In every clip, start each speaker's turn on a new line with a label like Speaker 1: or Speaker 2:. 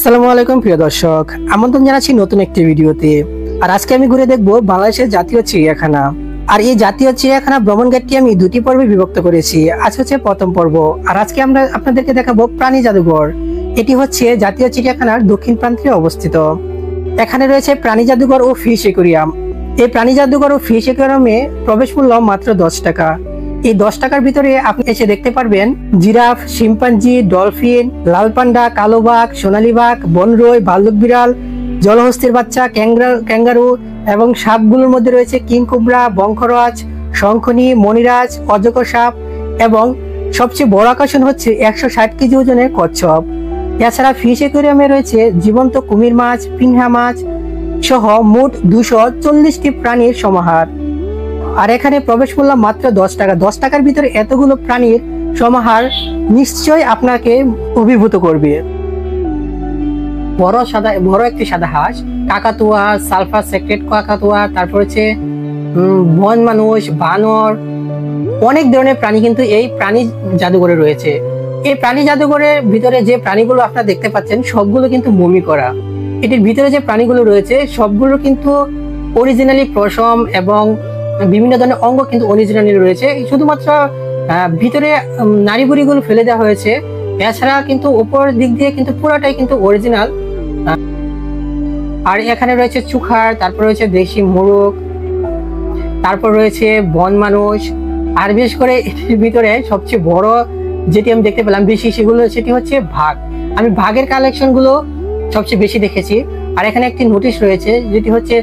Speaker 1: আসসালামু আলাইকুম প্রিয় দর্শক, আমন্ত্রণ জানাচ্ছি নতুন একটি ভিডিওতে। আর আজকে আমি ঘুরে দেখব বাংলাদেশের জাতীয় চিড়িয়াখানা। আর এই জাতীয় চিড়িয়াখানা ভ্রমণ গাইডটি আমি দুটি পর্বে বিভক্ত করেছি। আজ হচ্ছে প্রথম পর্ব। আর আজকে আমরা আপনাদেরকে দেখাবো প্রাণী জাদুঘর। এটি হচ্ছে জাতীয় চিড়িয়াখানার দক্ষিণ প্রান্তে অবস্থিত। এখানে রয়েছে প্রাণী জাদুঘর ও ফিশ অ্যাকুয়ারিয়াম। এই প্রাণী জাদুঘর ও ফিশ অ্যাকুয়ারিয়ামে প্রবেশ মূল্য মাত্র 10 টাকা। এই 10 টাকার ভিতরে আপনি এসে দেখতে পারবেন জিরাফ, শিম্পাঞ্জি, ডলফিন, লাল পান্ডা, কালো বাঘ, সোনালী বাঘ, বনরই, ভাল্লুক বিড়াল, জলহস্তির বাচ্চা, ক্যাঙ্গারু এবং সাপগুলোর মধ্যে রয়েছে কিং কোবরা, বংশরাজ, শঙ্খনী, মণিরাজ, অজগর সাপ এবং সবচেয়ে বড় আকর্ষণ হচ্ছে 160 কেজি ওজনের কচ্ছপ। এছাড়া ফিশ অ্যাকুয়ারিয়ামে রয়েছে জীবন্ত কুমির মাছ, পিংহা মাছ সহ মোট 240টি প্রাণীর সমাহার। আর এখানে প্রবেশ মূল্য মাত্র 10 টাকা। 10 টাকার ভিতরে এতগুলো প্রাণীর সমাহার নিশ্চয়ই আপনাকে অভিভূত করবে। বড় একটি সাদা হাঁস, কাকাতুয়া, সালফার সেক্রেট কাকাতুয়া, তারপর হচ্ছে বন মানুষ, বানর, অনেক ধরনের প্রাণী কিন্তু এই প্রাণী জাদুঘরে রয়েছে। এই প্রাণী জাদুঘরের ভিতরে যে প্রাণীগুলো আপনারা দেখতে পাচ্ছেন সবগুলো কিন্তু মমি করা। এটির ভিতরে যে প্রাণীগুলো রয়েছে সবগুলো কিন্তু অরিজিনালি পশম এবং বিভিন্ন ধরনের অঙ্গ কিন্তু অরিজিনালি রয়েছে। শুধুমাত্র ভিতরে নাড়ি বুড়িগুলো ফেলে দেওয়া হয়েছে। এছাড়া কিন্তু উপর দিক দিয়ে কিন্তু পুরোটাই কিন্তু অরিজিনাল। আর এখানে রয়েছে চুখার, তারপর রয়েছে দেশি মোরগ, তারপর রয়েছে বন মানুষ। আর বিশেষ করে এটির ভিতরে সবচেয়ে বড় যেটি আমি দেখতে পেলাম বেশি সেটি হচ্ছে বাঘ। আমি বাঘের কালেকশন গুলো সবচেয়ে বেশি দেখেছি। আর এখানে একটি নোটিশ রয়েছে, যেটি হচ্ছে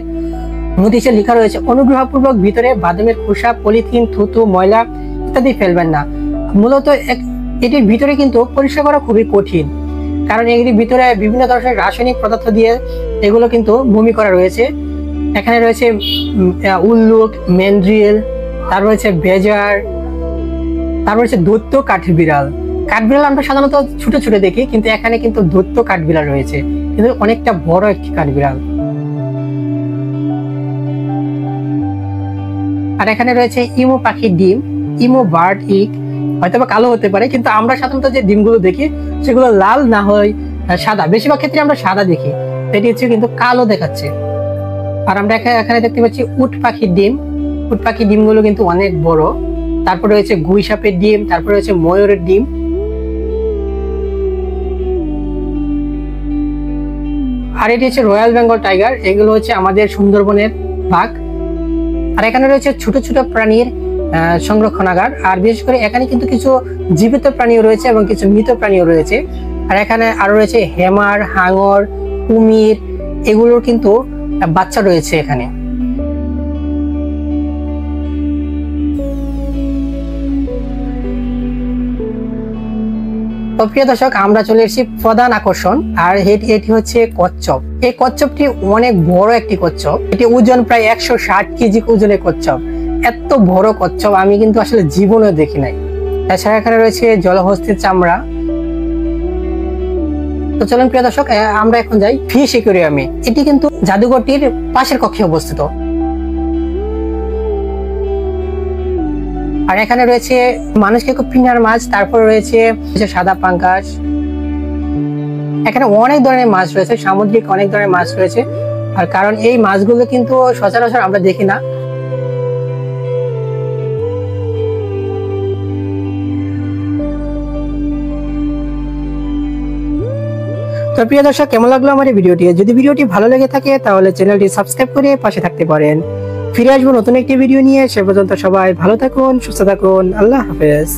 Speaker 1: নোটিশে লেখা রয়েছে অনুগ্রহপূর্বক ভিতরে বাদামের খোসা, পলিথিন, থুতু, ময়লা ইত্যাদি ফেলবেন না। মূলত এটির ভিতরে কিন্তু পরিষ্কার করা খুবই কঠিন, কারণ এটির ভিতরে বিভিন্ন ধরনের রাসায়নিক পদার্থ দিয়ে এগুলো কিন্তু বমি করা রয়েছে। এখানে রয়েছে উল্লুক, ম্যান্ড্রিল, তারপর রয়েছে বেজার, তারপর হচ্ছে দৈত্য কাঠবিড়াল। কাঠবিড়াল আমরা সাধারণত ছোট ছোট দেখি, কিন্তু এখানে কিন্তু দৈত্য কাঠবিড়াল রয়েছে, কিন্তু অনেকটা বড় একটি কাঠবিড়াল। আর এখানে রয়েছে ইমু পাখির ডিম, ইমু বার্ড ইগ। হয়তো বা কালো হতে পারে, কিন্তু আমরা সাধারণত যে ডিমগুলো দেখি সেগুলো লাল না হয় সাদা। বেশিরভাগ ক্ষেত্রে আমরা সাদা দেখি, এটি হচ্ছে কিন্তু কালো দেখাচ্ছে। আর আমরা এখানে দেখতে পাচ্ছি উট পাখির ডিম। উট পাখির ডিমগুলো কিন্তু অনেক বড়। তারপর রয়েছে গুই সাপের ডিম, তারপর রয়েছে ময়ূরের ডিম। আর এটি হচ্ছে রয়্যাল বেঙ্গল টাইগার। এগুলো হচ্ছে আমাদের সুন্দরবনের বাঘ। আর এখানে রয়েছে ছোট ছোট প্রাণীর সংরক্ষণাগার। আর বিশেষ করে এখানে কিন্তু কিছু জীবিত প্রাণীও রয়েছে এবং কিছু মৃত প্রাণীও রয়েছে। আর এখানে আরো রয়েছে হেমার, হাঙর, কুমির, এগুলোর কিন্তু বাচ্চা রয়েছে এখানে। তো প্রিয় দর্শক, আমরা চলে এসেছি প্রধান আকর্ষণ। আর এটি হচ্ছে কচ্ছপ। এই কচ্ছপটি অনেক বড় একটি কচ্ছপ। এটি ওজন প্রায় 160 কেজি ওজনের কচ্ছপ। এত বড় কচ্ছপ আমি কিন্তু আসলে জীবনে দেখি নাই। এছাড়া এখানে রয়েছে জলহস্তির চামড়া। তো চলুন প্রিয় দর্শক, আমরা এখন যাই ফিশ অ্যাকুয়ারিয়ামে। এটি কিন্তু জাদুঘরটির পাশের কক্ষে অবস্থিত। আর এখানে রয়েছে মানুষকে খুব পিনার মাছ, তারপর রয়েছে সাদা পাঙ্গাস। এখানে অনেক ধরনের মাছ রয়েছে, সামুদ্রিক অনেক ধরনের মাছ রয়েছে। আর কারণ এই মাছগুলো কিন্তু সচরাচর আমরা দেখি না। তো প্রিয় দর্শক, কেমন লাগলো আমার এই ভিডিওটি? যদি ভিডিওটি ভালো লেগে থাকে তাহলে চ্যানেলটি সাবস্ক্রাইব করে পাশে থাকতে পারেন। ফিরে আসবো নতুন একটি ভিডিও নিয়ে। সে পর্যন্ত সবাই ভালো থাকুন, সুস্থ থাকুন। আল্লাহ হাফেজ।